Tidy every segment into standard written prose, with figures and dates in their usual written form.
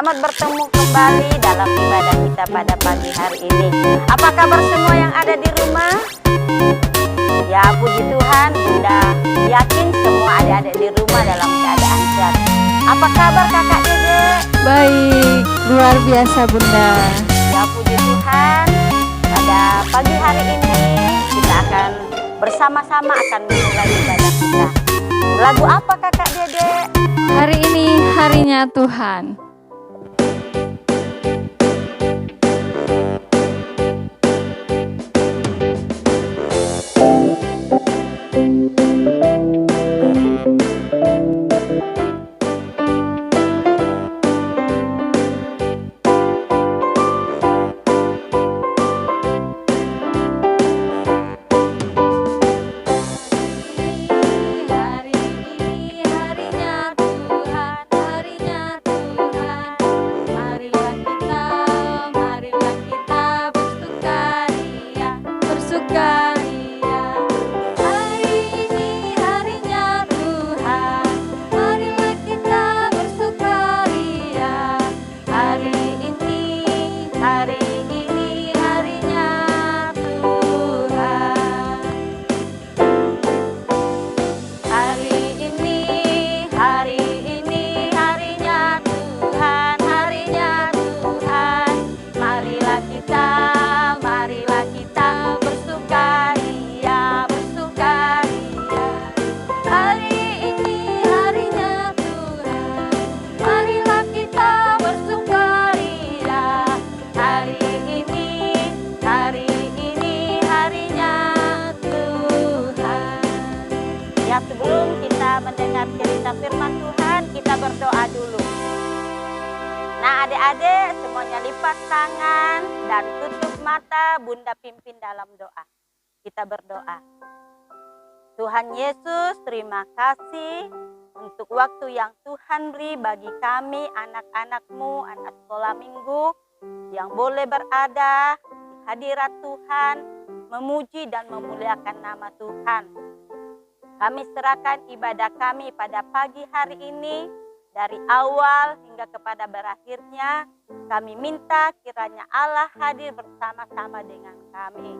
Selamat bertemu kembali dalam ibadah kita pada pagi hari ini. Apa kabar semua yang ada di rumah? Ya, puji Tuhan, Bunda yakin semua adik-adik di rumah dalam keadaan sehat. Apa kabar kakak Dede? Baik, luar biasa Bunda. Ya, puji Tuhan, pada pagi hari ini kita akan bersama-sama akan memulai ibadah kita. Lagu apa kakak Dede? Hari ini harinya Tuhan. Sebelum kita mendengar cerita firman Tuhan, kita berdoa dulu. Nah, adik-adik semuanya lipat tangan dan tutup mata, Bunda pimpin dalam doa. Kita berdoa. Tuhan Yesus, terima kasih untuk waktu yang Tuhan beri bagi kami, anak-anak-Mu, anak sekolah minggu, yang boleh berada di hadirat Tuhan, memuji dan memuliakan nama Tuhan. Kami serahkan ibadah kami pada pagi hari ini, dari awal hingga kepada berakhirnya. Kami minta kiranya Allah hadir bersama-sama dengan kami.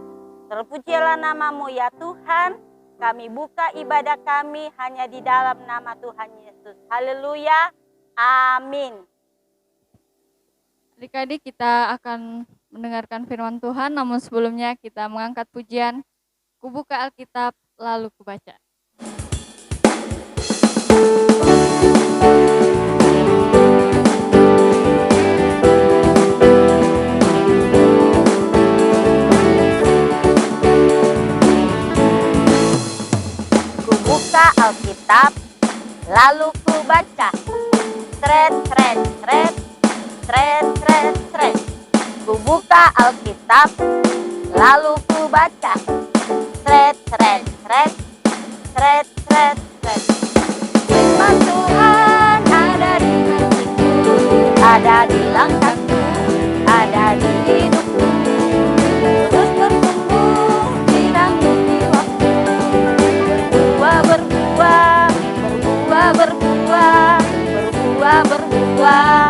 Terpujilah nama-Mu ya Tuhan. Kami buka ibadah kami hanya di dalam nama Tuhan Yesus. Haleluya. Amin. Adik-adik, kita akan mendengarkan firman Tuhan, namun sebelumnya kita mengangkat pujian. Kubuka Alkitab, lalu kubaca. Buka Alkitab, lalu ku baca. Tret, tret, tret, tret, tret, tret. Ku buka Alkitab, lalu ku baca. Tret, tret, tret, tret, tret, tret. Firman Tuhan ada di hatiku, ada di langkahku, ada di hidupku. Terus bertumbuh, dinamiki waktu. Berbuah, berbuah, berbuah, berbuah, berbuah, berbuah,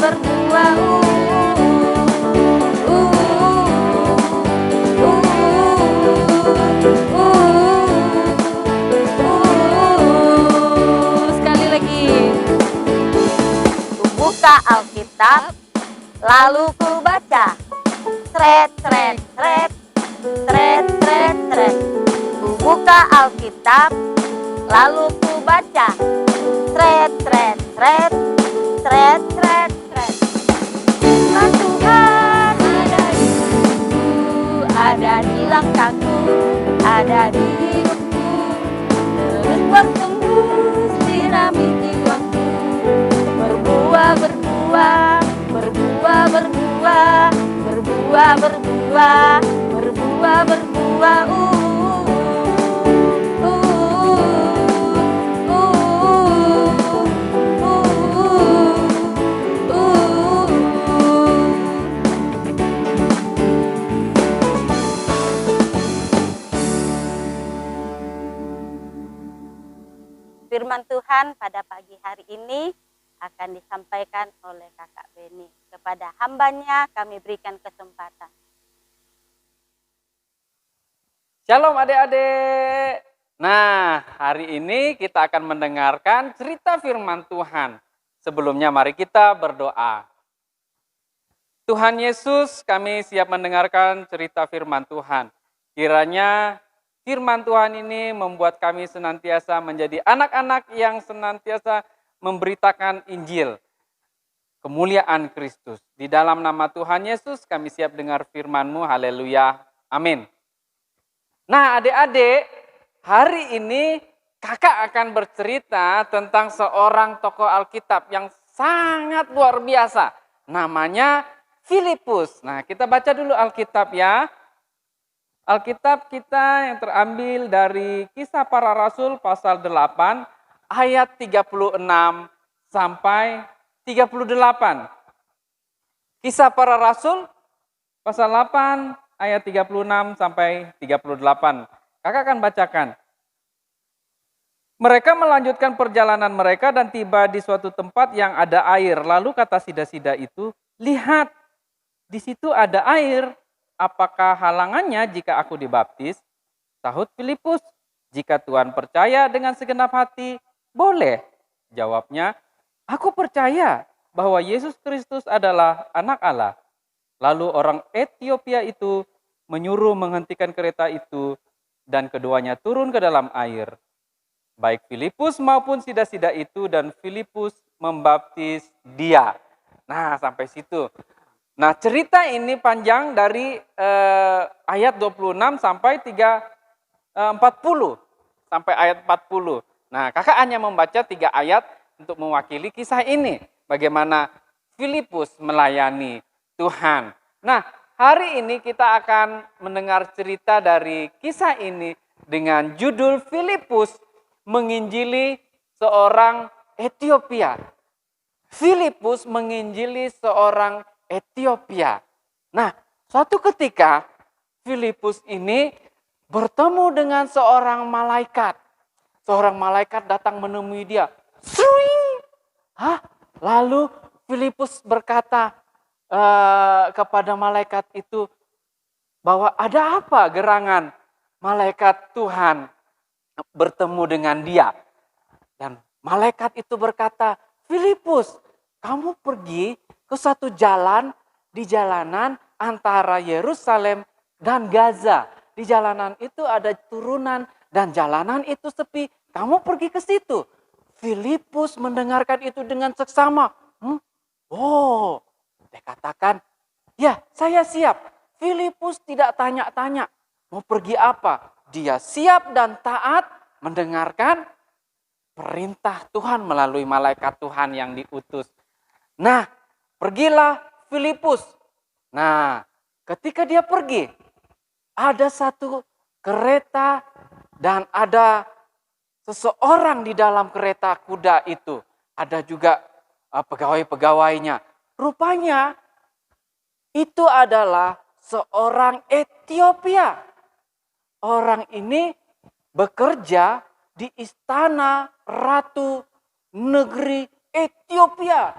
berbuah, berbuah. Sekali lagi. Ku buka Alkitab, lalu ku baca. Tret, tret, tret, tret, tret, tret. Ku buka Alkitab, lalu ku baca. Tret, tret, tret, tret, tret, tret. Firman Tuhan ada di hidupku, ada di langkahku, ada di hidupku. Terus bertumbuh, dinamiki waktu. Berbuah, berbuah, berbuah, berbuah, berbuah, berbuah, berbuah, berbuah. Firman Tuhan pada pagi hari ini akan disampaikan oleh Kakak Beni. Kepada hambanya kami berikan kesempatan. Shalom adik-adik. Nah, hari ini kita akan mendengarkan cerita firman Tuhan. Sebelumnya mari kita berdoa. Tuhan Yesus, kami siap mendengarkan cerita firman Tuhan. Kiranya firman Tuhan ini membuat kami senantiasa menjadi anak-anak yang senantiasa memberitakan Injil, kemuliaan Kristus. Di dalam nama Tuhan Yesus kami siap dengar firman-Mu. Haleluya. Amin. Nah adik-adik, hari ini kakak akan bercerita tentang seorang tokoh Alkitab yang sangat luar biasa. Namanya Filipus. Nah kita baca dulu Alkitab ya. Alkitab kita yang terambil dari Kisah Para Rasul pasal 8 ayat 36 sampai 38. Kisah Para Rasul pasal 8 ayat 36 sampai 38. Kakak akan bacakan. Mereka melanjutkan perjalanan mereka dan tiba di suatu tempat yang ada air. Lalu kata sida-sida itu, lihat, di situ ada air. Apakah halangannya jika aku dibaptis? Sahut Filipus, jika Tuhan percaya dengan segenap hati, boleh. Jawabnya, aku percaya bahwa Yesus Kristus adalah anak Allah. Lalu orang Etiopia itu menyuruh menghentikan kereta itu dan keduanya turun ke dalam air. Baik Filipus maupun sida-sida itu dan Filipus membaptis dia. Nah sampai situ. Nah cerita ini panjang dari ayat 26 sampai 40 sampai ayat 40. Nah kakak hanya membaca 3 ayat untuk mewakili kisah ini. Bagaimana Filipus melayani Tuhan. Nah hari ini kita akan mendengar cerita dari kisah ini dengan judul Filipus menginjili seorang Etiopia. Filipus menginjili seorang Etiopia. Nah, suatu ketika Filipus ini bertemu dengan seorang malaikat. Seorang malaikat datang menemui dia. Lalu Filipus berkata kepada malaikat itu bahwa ada apa gerangan malaikat Tuhan bertemu dengan dia. Dan malaikat itu berkata, Filipus, kamu pergi ke satu jalan di jalanan antara Yerusalem dan Gaza. Di jalanan itu ada turunan dan jalanan itu sepi. Kamu pergi ke situ. Filipus mendengarkan itu dengan seksama. Dia katakan, ya saya siap. Filipus tidak tanya-tanya. Mau pergi apa? Dia siap dan taat mendengarkan perintah Tuhan melalui malaikat Tuhan yang diutus. Nah, pergilah Filipus. Nah, ketika dia pergi, ada satu kereta dan ada seseorang di dalam kereta kuda itu. Ada juga pegawai-pegawainya. Rupanya itu adalah seorang Etiopia. Orang ini bekerja di istana Ratu Negeri Etiopia.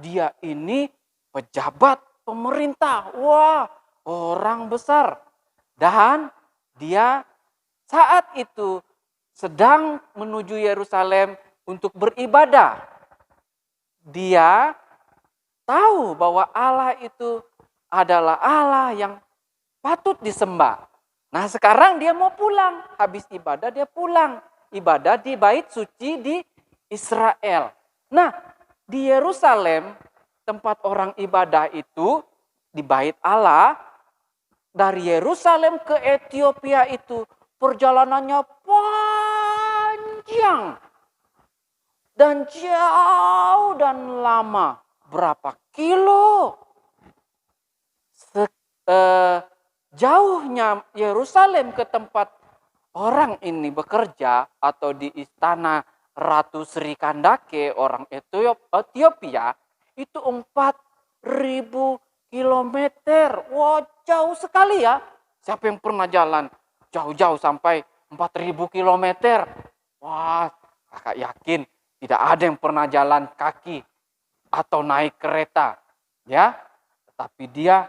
Dia ini pejabat pemerintah. Wah, orang besar. Dan dia saat itu sedang menuju Yerusalem untuk beribadah. Dia tahu bahwa Allah itu adalah Allah yang patut disembah. Nah sekarang dia mau pulang. Habis ibadah dia pulang. Ibadah di bait suci di Israel. Nah di Yerusalem tempat orang ibadah itu di bait Allah. Dari Yerusalem ke Etiopia itu perjalanannya panjang. Dan jauh dan lama. Berapa kilo? Jauhnya Yerusalem ke tempat orang ini bekerja atau di istana Ratu Sri Kandake orang Etiopia itu 4.000 kilometer. Wah jauh sekali ya. Siapa yang pernah jalan jauh-jauh sampai 4.000 kilometer? Wah kakak yakin tidak ada yang pernah jalan kaki atau naik kereta, ya. Tetapi dia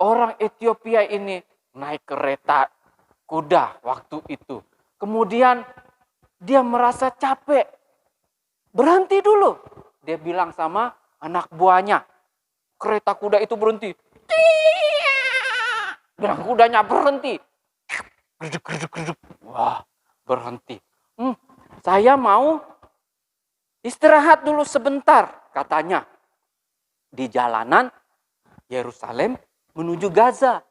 orang Ethiopia ini naik kereta kuda waktu itu. Kemudian dia merasa capek. Berhenti dulu. Dia bilang sama anak buahnya. Kereta kuda itu berhenti. Bilang kudanya berhenti. Geruduk. Wah, berhenti. Saya mau istirahat dulu sebentar, katanya. Di jalanan Yerusalem menuju Gaza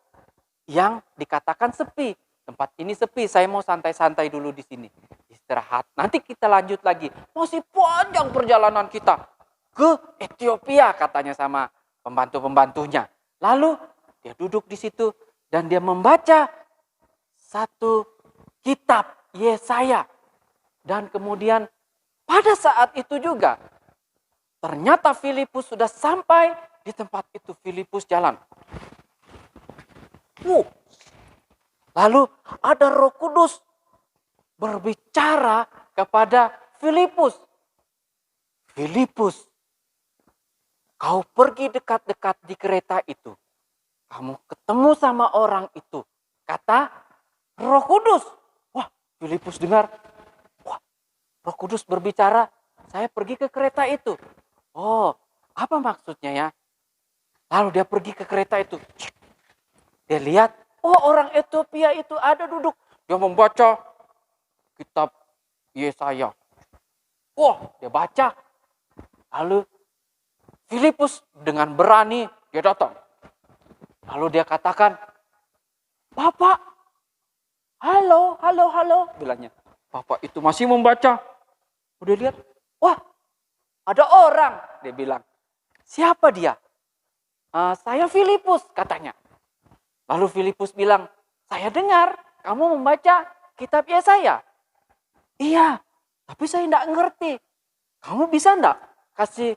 yang dikatakan sepi. Tempat ini sepi, saya mau santai-santai dulu di sini. Istirahat, nanti kita lanjut lagi. Masih panjang perjalanan kita ke Ethiopia, katanya sama pembantu-pembantunya. Lalu dia duduk di situ dan dia membaca satu kitab Yesaya. Dan kemudian pada saat itu juga ternyata Filipus sudah sampai di tempat itu. Filipus jalan. Lalu ada Roh Kudus berbicara kepada Filipus. Filipus, kau pergi dekat-dekat di kereta itu. Kamu ketemu sama orang itu. Kata Roh Kudus. Wah, Filipus dengar. Wah, Roh Kudus berbicara. Saya pergi ke kereta itu. Oh, apa maksudnya ya? Lalu dia pergi ke kereta itu. Dia lihat, oh orang Ethiopia itu ada duduk. Dia membaca kitab Yesaya. Wah, dia baca. Lalu Filipus dengan berani dia datang. Lalu dia katakan, Bapak, halo, bilangnya. Bapak itu masih membaca. Udah lihat, wah, ada orang, dia bilang. Siapa dia? Saya Filipus, katanya. Lalu Filipus bilang, saya dengar kamu membaca kitab Yesaya. Iya, tapi saya tidak ngerti. Kamu bisa enggak kasih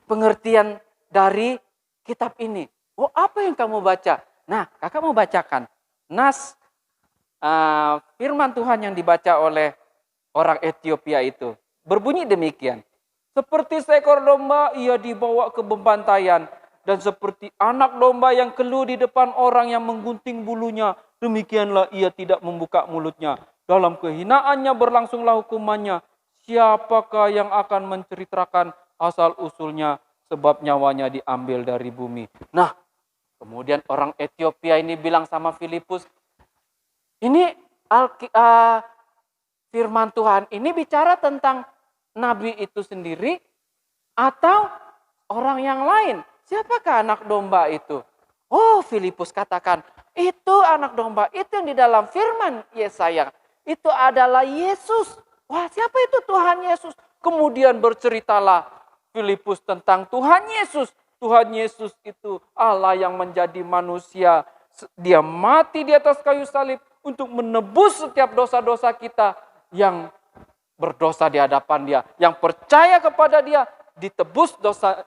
pengertian dari kitab ini? Oh, apa yang kamu baca? Nah, kakak mau bacakan nas firman Tuhan yang dibaca oleh orang Ethiopia itu. Berbunyi demikian. Seperti seekor domba ia dibawa ke pembantaian. Dan seperti anak domba yang keluh di depan orang yang menggunting bulunya. Demikianlah ia tidak membuka mulutnya. Dalam kehinaannya berlangsunglah hukumannya. Siapakah yang akan menceritakan asal usulnya sebab nyawanya diambil dari bumi. Nah, kemudian orang Ethiopia ini bilang sama Filipus, ini firman Tuhan ini bicara tentang nabi itu sendiri atau orang yang lain? Siapakah anak domba itu? Oh, Filipus katakan, itu anak domba itu yang di dalam firman Yesaya. Itu adalah Yesus. Wah, siapa itu Tuhan Yesus? Kemudian berceritalah Filipus tentang Tuhan Yesus. Tuhan Yesus itu Allah yang menjadi manusia. Dia mati di atas kayu salib untuk menebus setiap dosa-dosa kita yang berdosa di hadapan Dia. Yang percaya kepada Dia, ditebus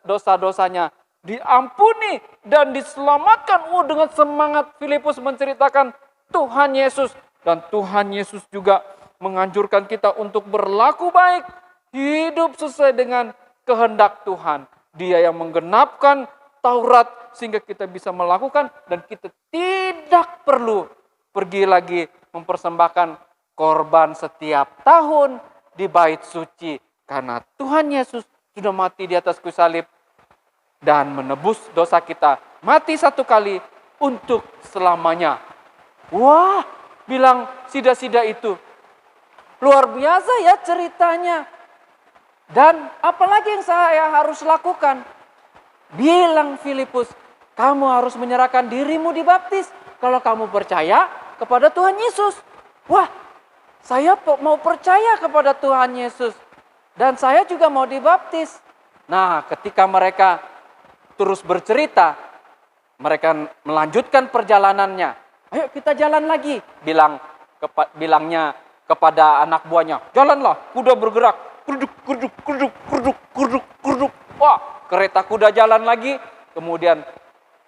dosa-dosanya, diampuni dan diselamatkan. Dengan semangat Filipus menceritakan Tuhan Yesus. Dan Tuhan Yesus juga menganjurkan kita untuk berlaku baik, hidup sesuai dengan kehendak Tuhan. Dia yang menggenapkan Taurat sehingga kita bisa melakukan dan kita tidak perlu pergi lagi mempersembahkan korban setiap tahun di bait suci. Karena Tuhan Yesus sudah mati di atas kayu salib dan menebus dosa kita. Mati satu kali untuk selamanya. Wah, bilang sida-sida itu. Luar biasa ya ceritanya. Dan apalagi yang saya harus lakukan? Bilang Filipus, kamu harus menyerahkan dirimu dibaptis. Kalau kamu percaya kepada Tuhan Yesus. Wah, saya mau percaya kepada Tuhan Yesus. Dan saya juga mau dibaptis. Nah, ketika mereka terus bercerita, mereka melanjutkan perjalanannya. Ayo kita jalan lagi, bilangnya kepada anak buahnya. Jalanlah, kuda bergerak. Kurduk. Wah, kereta kuda jalan lagi. Kemudian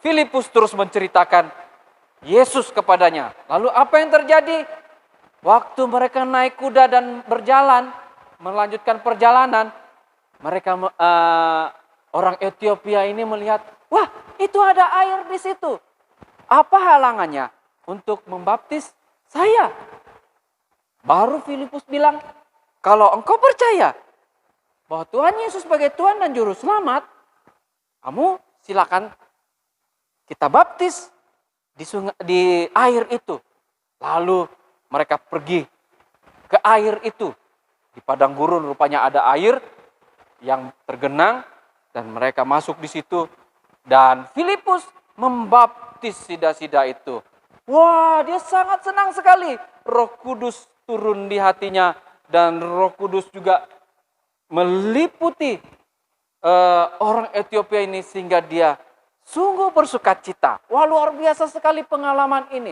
Filipus terus menceritakan Yesus kepadanya. Lalu apa yang terjadi? Waktu mereka naik kuda dan berjalan, melanjutkan perjalanan, mereka orang Ethiopia ini melihat, wah itu ada air di situ. Apa halangannya untuk membaptis saya? Baru Filipus bilang, kalau engkau percaya bahwa Tuhan Yesus sebagai Tuhan dan Juru Selamat, kamu silakan kita baptis di air itu. Lalu mereka pergi ke air itu. Di padang gurun rupanya ada air yang tergenang dan mereka masuk di situ. Dan Filipus membaptis sida-sida itu. Wah, dia sangat senang sekali. Roh Kudus turun di hatinya dan Roh Kudus juga meliputi orang Ethiopia ini sehingga dia sungguh bersukacita. Wah, luar biasa sekali pengalaman ini.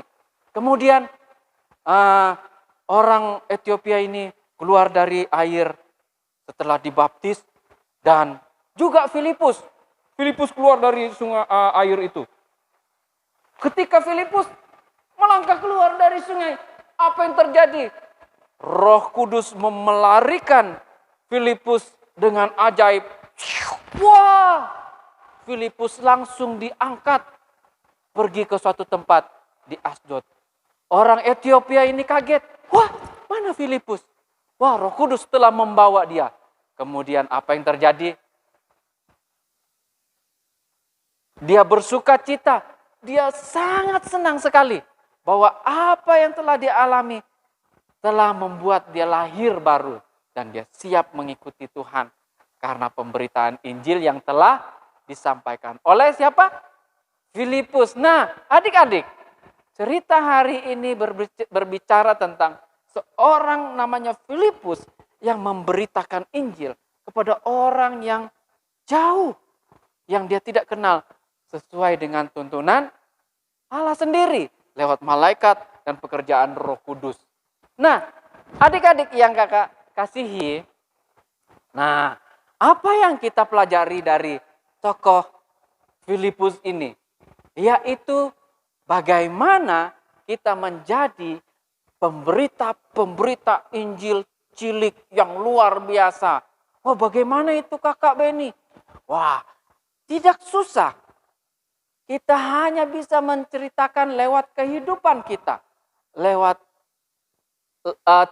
Kemudian orang Ethiopia ini keluar dari air setelah dibaptis dan juga Filipus keluar dari sungai air itu. Ketika Filipus melangkah keluar dari sungai, apa yang terjadi? Roh Kudus melarikan Filipus dengan ajaib. Wah, Filipus langsung diangkat pergi ke suatu tempat di Asdod. Orang Ethiopia ini kaget. Wah, mana Filipus? Wah, Roh Kudus telah membawa dia. Kemudian apa yang terjadi? Dia bersuka cita. Dia sangat senang sekali bahwa apa yang telah dia alami telah membuat dia lahir baru. Dan dia siap mengikuti Tuhan karena pemberitaan Injil yang telah disampaikan oleh siapa? Filipus. Nah, adik-adik, cerita hari ini berbicara tentang seorang namanya Filipus yang memberitakan Injil kepada orang yang jauh, yang dia tidak kenal, sesuai dengan tuntunan Allah sendiri lewat malaikat dan pekerjaan Roh Kudus. Nah, adik-adik yang kakak kasihi, nah apa yang kita pelajari dari tokoh Filipus ini? Yaitu bagaimana kita menjadi pemberita Injil cilik yang luar biasa. Wah, bagaimana itu Kakak Beni? Wah, tidak susah. Kita hanya bisa menceritakan lewat kehidupan kita. Lewat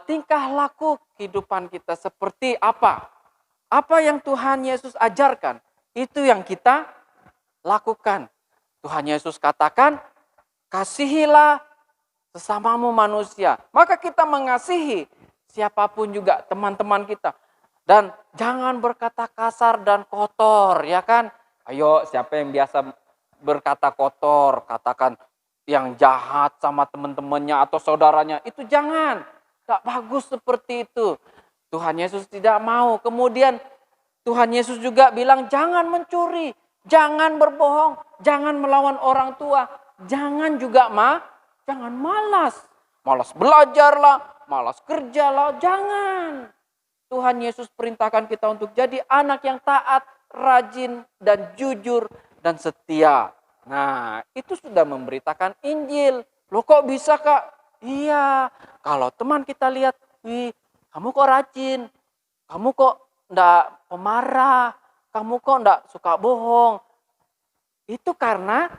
tingkah laku kehidupan kita seperti apa. Apa yang Tuhan Yesus ajarkan, itu yang kita lakukan. Tuhan Yesus katakan, kasihilah sesamamu manusia. Maka kita mengasihi siapapun juga, teman-teman kita. Dan jangan berkata kasar dan kotor, ya kan? Ayo, siapa yang biasa berkata kotor, katakan yang jahat sama teman-temannya atau saudaranya, itu jangan. Tak bagus seperti itu. Tuhan Yesus tidak mau. Kemudian Tuhan Yesus juga bilang jangan mencuri, jangan berbohong, jangan melawan orang tua, jangan juga jangan malas. Malas belajarlah, malas kerjalah, jangan. Tuhan Yesus perintahkan kita untuk jadi anak yang taat, rajin, dan jujur, dan setia. Nah, itu sudah memberitakan Injil. Loh kok bisa Kak? Iya, kalau teman kita lihat, wih, kamu kok rajin, kamu kok enggak pemarah, kamu kok enggak suka bohong. Itu karena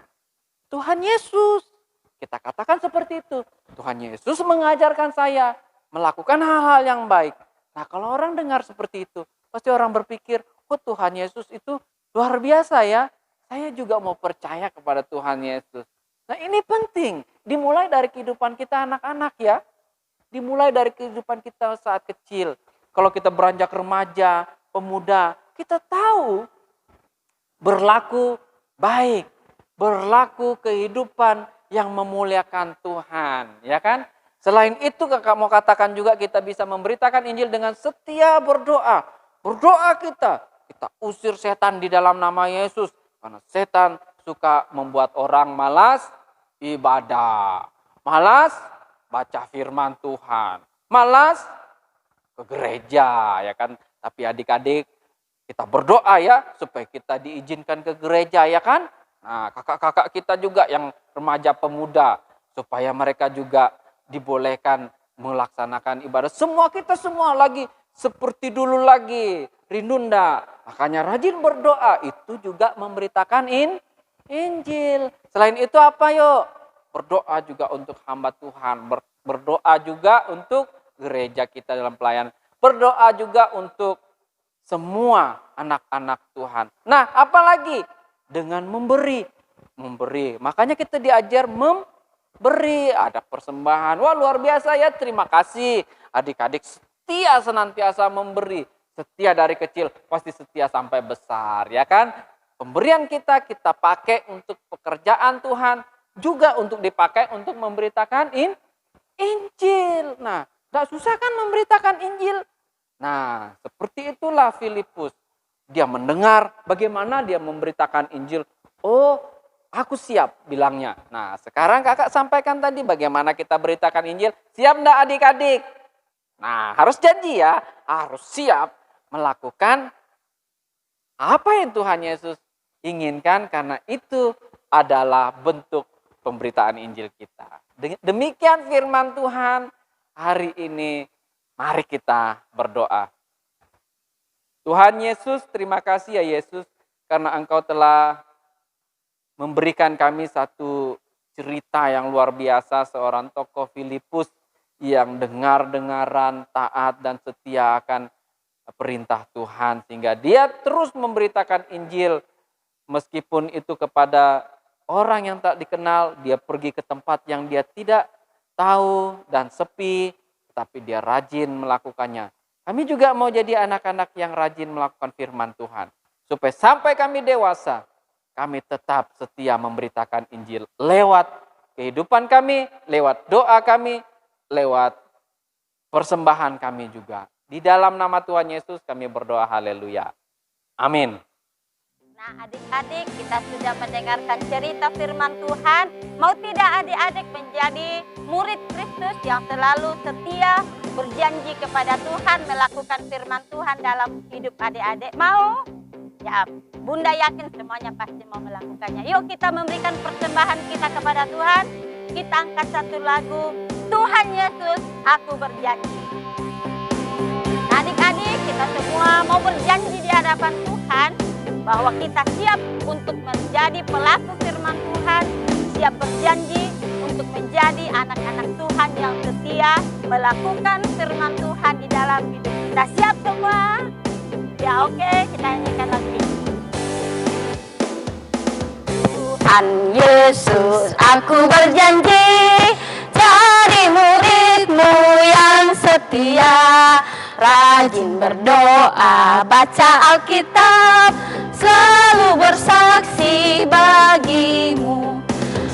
Tuhan Yesus. Kita katakan seperti itu. Tuhan Yesus mengajarkan saya melakukan hal-hal yang baik. Nah, kalau orang dengar seperti itu, pasti orang berpikir, oh Tuhan Yesus itu luar biasa ya. Saya juga mau percaya kepada Tuhan Yesus. Nah, ini penting. Dimulai dari kehidupan kita anak-anak ya. Dimulai dari kehidupan kita saat kecil. Kalau kita beranjak remaja, pemuda, kita tahu berlaku baik. Berlaku kehidupan yang memuliakan Tuhan. Ya kan? Selain itu kakak mau katakan juga kita bisa memberitakan Injil dengan setia berdoa. Berdoa kita usir setan di dalam nama Yesus. Karena setan suka membuat orang malas ibadah. Malas baca firman Tuhan. Malas ke gereja ya kan. Tapi adik-adik kita berdoa ya supaya kita diizinkan ke gereja ya kan. Nah kakak-kakak kita juga yang remaja pemuda. Supaya mereka juga dibolehkan melaksanakan ibadah. Kita semua lagi seperti dulu lagi. Rindu ndak? Makanya rajin berdoa, itu juga memberitakan Injil. Selain itu apa yuk? Berdoa juga untuk hamba Tuhan. Berdoa juga untuk gereja kita dalam pelayanan. Berdoa juga untuk semua anak-anak Tuhan. Nah, apalagi dengan memberi. Makanya kita diajar memberi. Ada persembahan. Wah, luar biasa ya. Terima kasih. Adik-adik setia senantiasa memberi. Setia dari kecil, pasti setia sampai besar, ya kan? Pemberian kita pakai untuk pekerjaan Tuhan, juga untuk dipakai untuk memberitakan Injil. Nah, tidak susah kan memberitakan Injil? Nah, seperti itulah Filipus. Dia mendengar bagaimana dia memberitakan Injil. Oh, aku siap bilangnya. Nah, sekarang kakak sampaikan tadi bagaimana kita beritakan Injil. Siap enggak adik-adik? Nah, harus janji ya. Harus siap melakukan apa yang Tuhan Yesus inginkan. Karena itu adalah bentuk pemberitaan Injil kita. Demikian firman Tuhan hari ini. Mari kita berdoa. Tuhan Yesus, terima kasih ya Yesus, karena Engkau telah memberikan kami satu cerita yang luar biasa, seorang tokoh Filipus yang dengar-dengaran, taat dan setia akan perintah Tuhan, sehingga dia terus memberitakan Injil meskipun itu kepada orang yang tak dikenal. Dia pergi ke tempat yang dia tidak tahu dan sepi, tapi dia rajin melakukannya. Kami juga mau jadi anak-anak yang rajin melakukan firman Tuhan. Supaya sampai kami dewasa, kami tetap setia memberitakan Injil lewat kehidupan kami, lewat doa kami, lewat persembahan kami juga. Di dalam nama Tuhan Yesus kami berdoa, haleluya. Amin. Nah, adik-adik, kita sudah mendengarkan cerita firman Tuhan. Mau tidak adik-adik menjadi murid Kristus yang selalu setia berjanji kepada Tuhan melakukan firman Tuhan dalam hidup adik-adik? Mau? Ya, Bunda yakin semuanya pasti mau melakukannya. Yuk kita memberikan persembahan kita kepada Tuhan. Kita angkat satu lagu, Tuhan Yesus, aku berjanji. Nah, adik-adik, kita semua mau berjanji di hadapan Tuhan bahwa kita siap untuk menjadi pelaku firman Tuhan, siap berjanji untuk menjadi anak-anak Tuhan yang setia melakukan firman Tuhan di dalam hidup kita. Siap semua? Ya oke, kita nyanyikan lagu ini. Tuhan Yesus, aku berjanji jadi murid-Mu yang setia, rajin berdoa, baca Alkitab, selalu bersaksi bagi-Mu.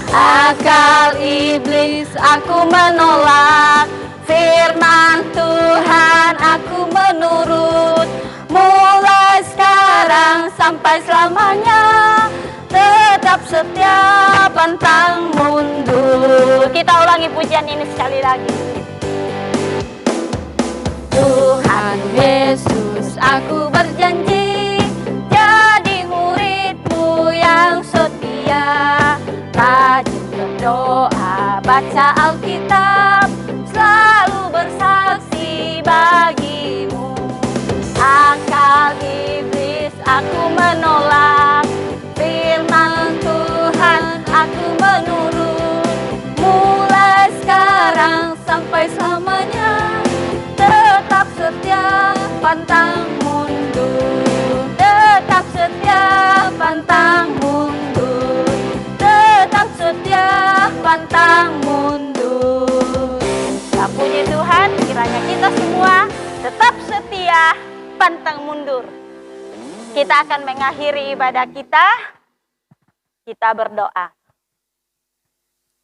Akal iblis aku menolak, firman Tuhan aku menurut. Mulai sekarang sampai selamanya, tetap setia pantang mundur. Kita ulangi pujian ini sekali lagi. Tuhan Yesus, aku berjanji jadi murid-Mu yang setia, rajin berdoa, baca Alkitab, selalu bersaksi bagi-Mu. Akal iblis aku menolak, firman Tuhan aku menurut. Mulai sekarang sampai selamanya, tetap setia pantang mundur. Tetap setia pantang mundur. Tetap setia pantang mundur. Ya puji Tuhan, kiranya kita semua tetap setia pantang mundur. Kita akan mengakhiri ibadah kita. Kita berdoa.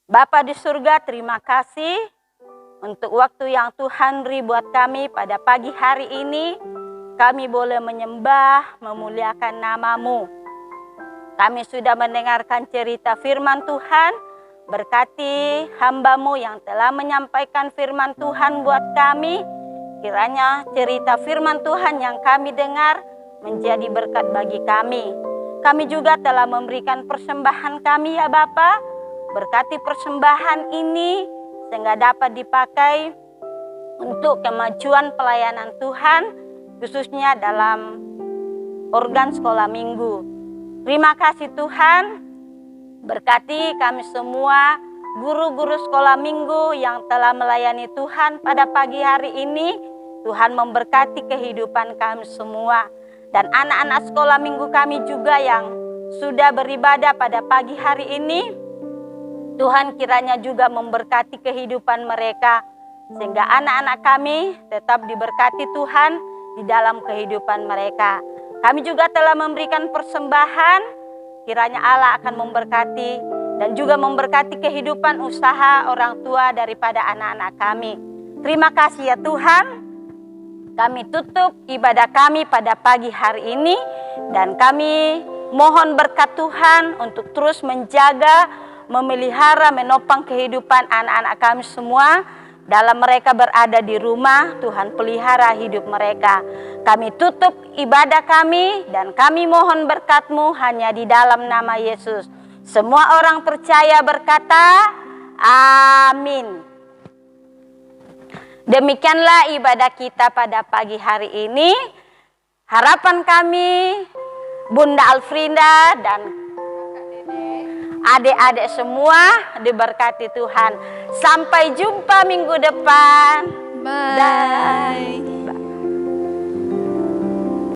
Bapa di surga, terima kasih untuk waktu yang Tuhan beri buat kami pada pagi hari ini. Kami boleh menyembah, memuliakan nama-Mu. Kami sudah mendengarkan cerita firman Tuhan. Berkati hamba-Mu yang telah menyampaikan firman Tuhan buat kami. Kiranya cerita firman Tuhan yang kami dengar menjadi berkat bagi kami. Kami juga telah memberikan persembahan kami ya Bapa. Berkati persembahan ini sehingga dapat dipakai untuk kemajuan pelayanan Tuhan, khususnya dalam organ sekolah minggu. Terima kasih Tuhan, berkati kami semua, guru-guru sekolah minggu yang telah melayani Tuhan pada pagi hari ini. Tuhan memberkati kehidupan kami semua. Dan anak-anak sekolah minggu kami juga yang sudah beribadah pada pagi hari ini, Tuhan kiranya juga memberkati kehidupan mereka, sehingga anak-anak kami tetap diberkati Tuhan di dalam kehidupan mereka. Kami juga telah memberikan persembahan, kiranya Allah akan memberkati dan juga memberkati kehidupan usaha orang tua daripada anak-anak kami. Terima kasih ya Tuhan. Kami tutup ibadah kami pada pagi hari ini dan kami mohon berkat Tuhan untuk terus menjaga, memelihara, menopang kehidupan anak-anak kami semua. Dalam mereka berada di rumah, Tuhan pelihara hidup mereka. Kami tutup ibadah kami dan kami mohon berkat-Mu hanya di dalam nama Yesus. Semua orang percaya berkata, amin. Demikianlah ibadah kita pada pagi hari ini. Harapan kami, Bunda Alfrinda dan adik-adik semua diberkati Tuhan. Sampai jumpa minggu depan. Bye.